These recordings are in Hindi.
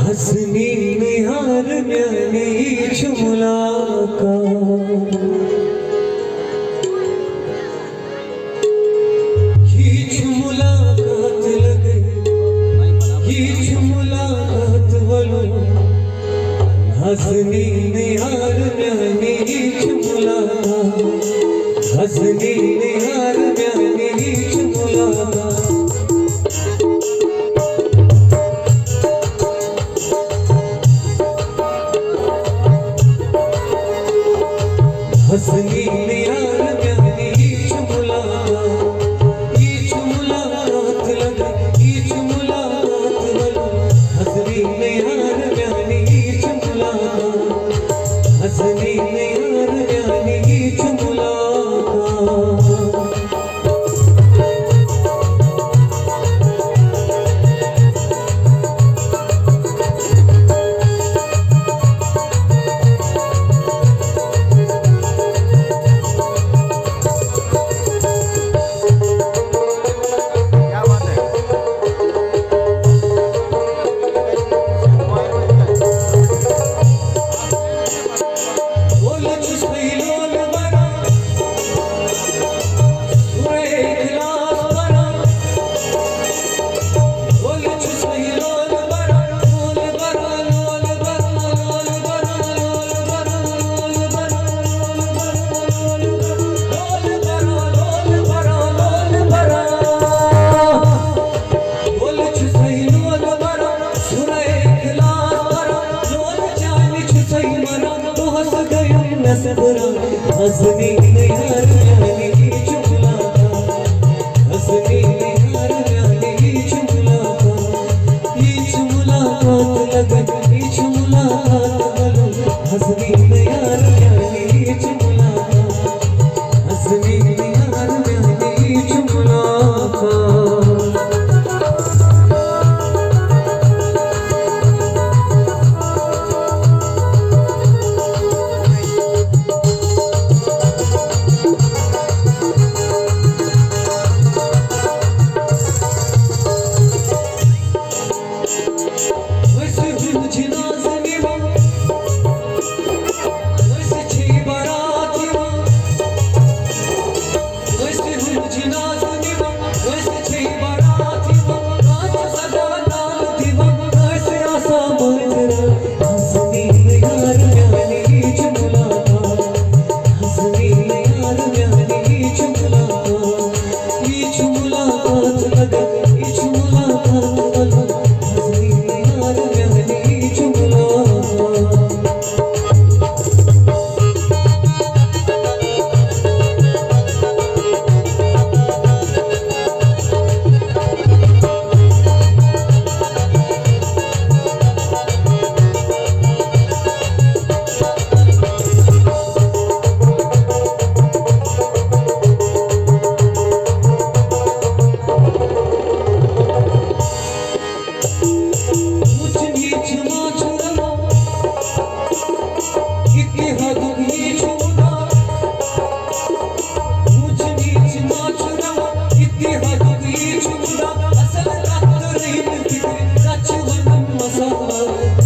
हसनी निहार म्याने मुलाकात लगे मुलाकात बोलो हसनी निहार म्याने मुलाकात हसनी निहार म्याने मुलाकात हसनी निहार म्याने मुलाकात लगे मुलाकात बोलो हसनी निहार म्याने मुलाकात हसनी निहार म्याने मुलाकात हसनी निहार म्याने मुलाकात हसनी निहार म्याने मुलाकात लगे मुलाकात बोलो हसनी निहार म्याने मुलाकात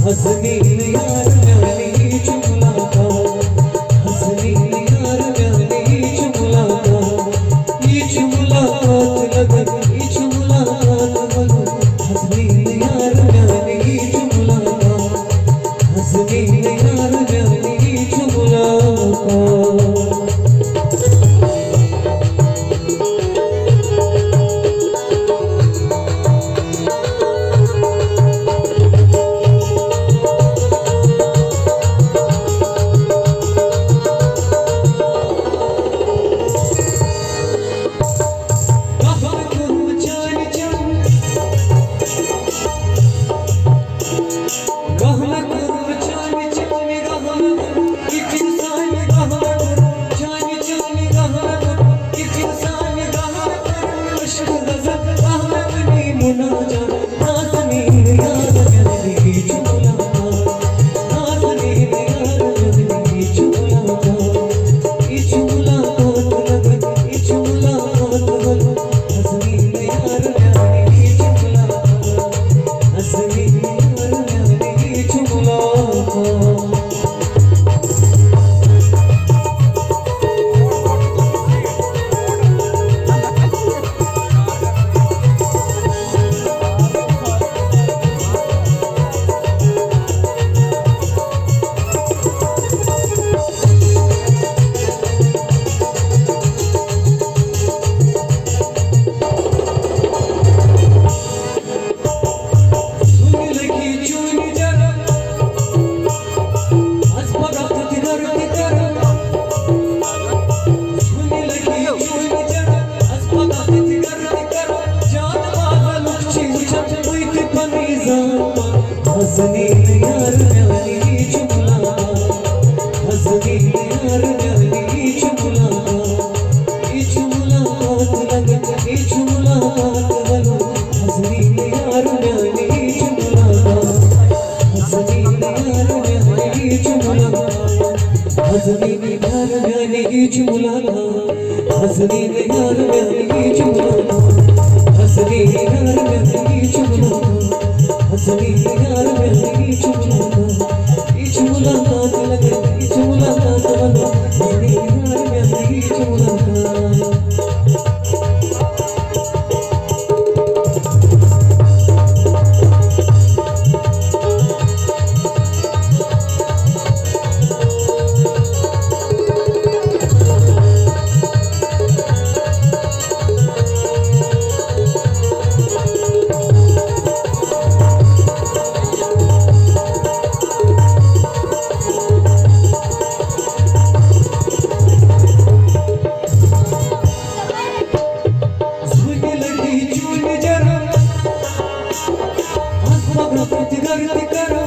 हसनी निहार म्याने मुलाकात हसनी निहार म्याने मुलाकात हसनी निहार म्याने मुलाकात लगे मुलाकात बोलो हसनी निहार म्याने मुलाकात हसनी निहार म्याने मुलाकात हसनी यार न्यालीच मुलाकात हसनी यार न्यालीच मुलाकात ईच मुलाकात लगन ईच मुलाकात वलो हसनी यार न्यालीच मुलाकात हसनी यार न्यालीच मुलाकात हसनी यार न्यालीच मुलाकात हसनी यार न्यालीच मुलाकात हसनी यार न्यालीच मुलाकात हसनी यार न्यालीच मुलाकात ईच मुलाकात लगन ईच मुलाकात वलो हसनी यार न्यालीच मुलाकात करती